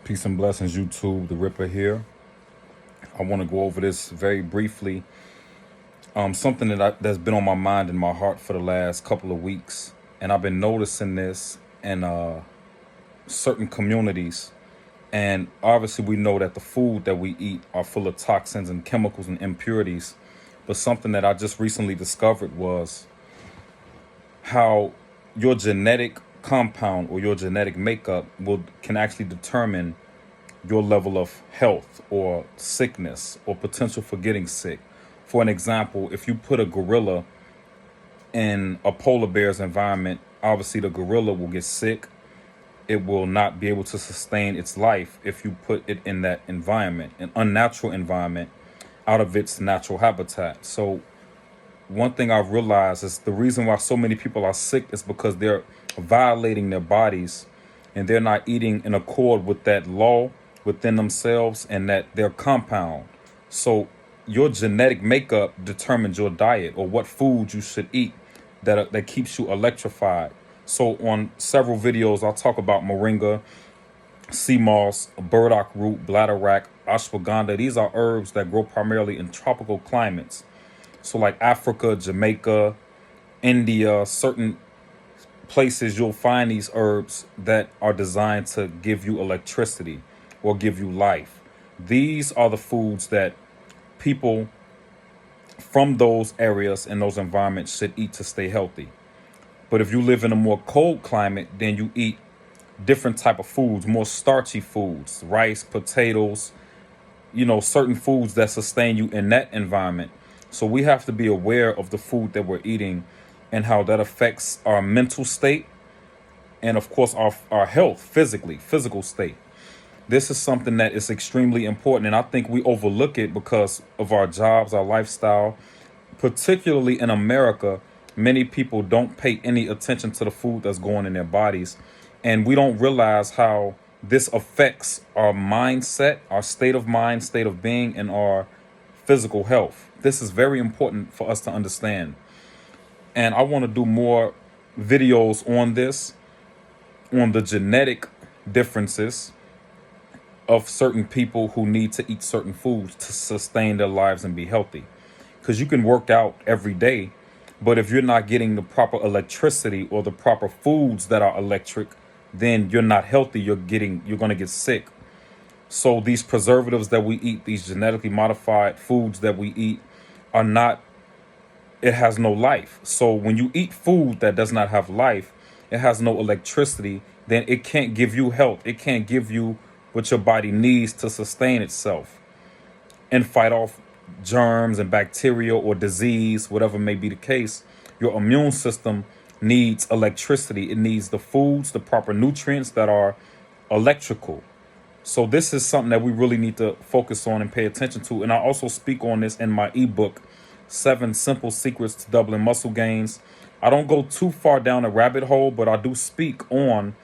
Peace and blessings, YouTube. The Ripper here. I want to go over this very briefly. Something that's been on my mind and my heart for the last couple of weeks, and I've been noticing this in certain communities. And obviously, we know that the food that we eat are full of toxins and chemicals and impurities. But something that I just recently discovered was how your genetic compound or your genetic makeup can actually determine your level of health or sickness or potential for getting sick. For an example, if you put a gorilla in a polar bear's environment, obviously the gorilla will get sick. It will not be able to sustain its life if you put it in that environment, an unnatural environment, out of its natural habitat. So one thing I've realized is the reason why so many people are sick is because they're violating their bodies and they're not eating in accord with that law within themselves and that their compound. So your genetic makeup determines your diet or what food you should eat that keeps you electrified. So on several videos, I'll talk about moringa, sea moss, burdock root, bladderwrack, ashwagandha. These are herbs that grow primarily in tropical climates. So like Africa, Jamaica, India, certain places you'll find these herbs that are designed to give you electricity or give you life. These are the foods that people from those areas and those environments should eat to stay healthy. But if you live in a more cold climate, then you eat different type of foods, more starchy foods, rice, potatoes, certain foods that sustain you in that environment. So we have to be aware of the food that we're eating and how that affects our mental state and of course our health, physical state. This is something that is extremely important, and I think we overlook it because of our jobs, our lifestyle. Particularly in America, many people don't pay any attention to the food that's going in their bodies, and we don't realize how this affects our mindset, our state of mind, state of being, and our physical health. This is very important for us to understand, and I want to do more videos on this, on the genetic differences of certain people who need to eat certain foods to sustain their lives and be healthy. Because you can work out every day, but if you're not getting the proper electricity or the proper foods that are electric, then you're not healthy. You're going to get sick. So these preservatives that we eat, these genetically modified foods that we eat are not, it has no life. So when you eat food that does not have life, it has no electricity, then it can't give you health. It can't give you what your body needs to sustain itself and fight off germs and bacteria or disease, whatever may be the case. Your immune system needs electricity. It needs the foods, the proper nutrients that are electrical. So this is something that we really need to focus on and pay attention to. And I also speak on this in my ebook, 7 Simple Secrets to Doubling Muscle Gains. I don't go too far down a rabbit hole, but I do speak on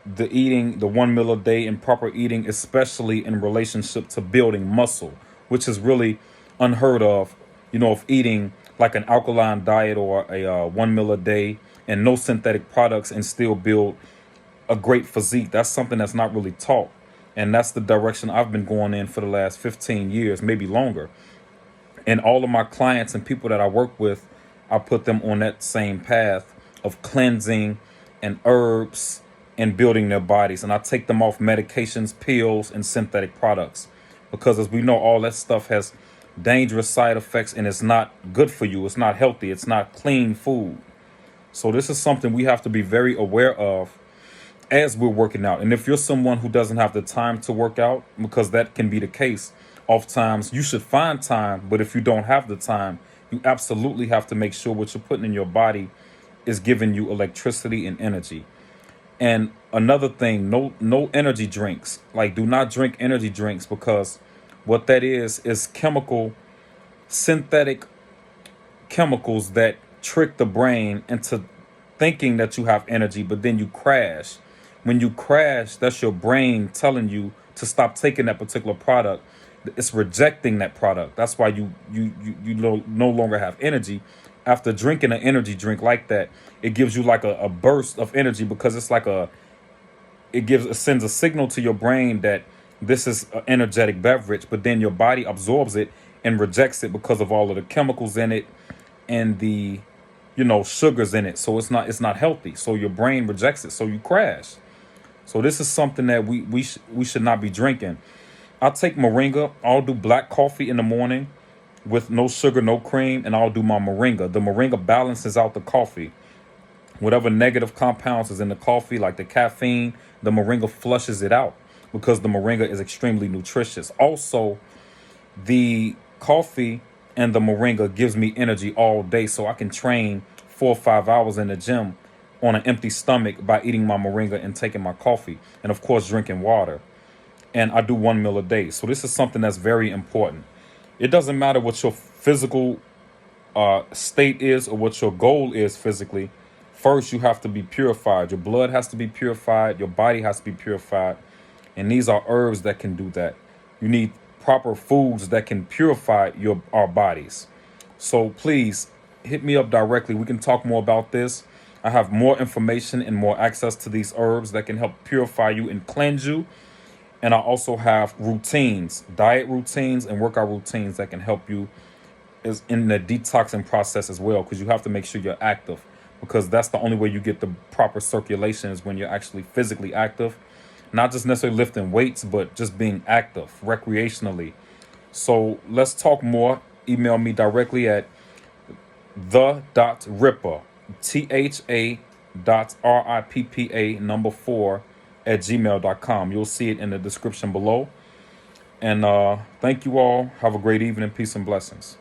the eating, the 1 meal a day and proper eating, especially in relationship to building muscle, which is really unheard of eating like an alkaline diet or a 1 meal a day and no synthetic products and still build a great physique. That's something that's not really taught. And that's the direction I've been going in for the last 15 years, maybe longer. And all of my clients and people that I work with, I put them on that same path of cleansing and herbs and building their bodies. And I take them off medications, pills, and synthetic products. Because as we know, all that stuff has dangerous side effects and it's not good for you. It's not healthy. It's not clean food. So this is something we have to be very aware of as we're working out. And if you're someone who doesn't have the time to work out, because that can be the case, oftentimes you should find time. But if you don't have the time, you absolutely have to make sure what you're putting in your body is giving you electricity and energy. And another thing, no energy drinks. Like, do not drink energy drinks, because what that is synthetic chemicals that trick the brain into thinking that you have energy, but then you crash. When you crash, that's your brain telling you to stop taking that particular product. It's rejecting that product. That's why you no longer have energy. After drinking an energy drink like that, it gives you like a burst of energy, because it's like it sends a signal to your brain that this is an energetic beverage, but then your body absorbs it and rejects it because of all of the chemicals in it and the sugars in it. So it's not healthy. So your brain rejects it. So you crash. So this is something that we should not be drinking. I'll take moringa. I'll do black coffee in the morning with no sugar, no cream, and I'll do my moringa. The moringa balances out the coffee. Whatever negative compounds is in the coffee, like the caffeine, the moringa flushes it out because the moringa is extremely nutritious. Also, the coffee and the moringa gives me energy all day, so I can train 4 or 5 hours in the gym on an empty stomach by eating my moringa and taking my coffee, and of course drinking water. And I do 1 meal a day. So this is something that's very important. It doesn't matter what your physical state is or what your goal is physically. First, you have to be purified. Your blood has to be purified. Your body has to be purified. And these are herbs that can do that. You need proper foods that can purify our bodies. So please hit me up directly. We can talk more about this. I have more information and more access to these herbs that can help purify you and cleanse you. And I also have routines, diet routines and workout routines that can help you is in the detoxing process as well, because you have to make sure you're active, because that's the only way you get the proper circulation is when you're actually physically active, not just necessarily lifting weights, but just being active recreationally. So let's talk more. Email me directly at the.ripper, THA.RIPPA 4 @gmail.com. You'll see it in the description below. And thank you all. Have a great evening. Peace and blessings.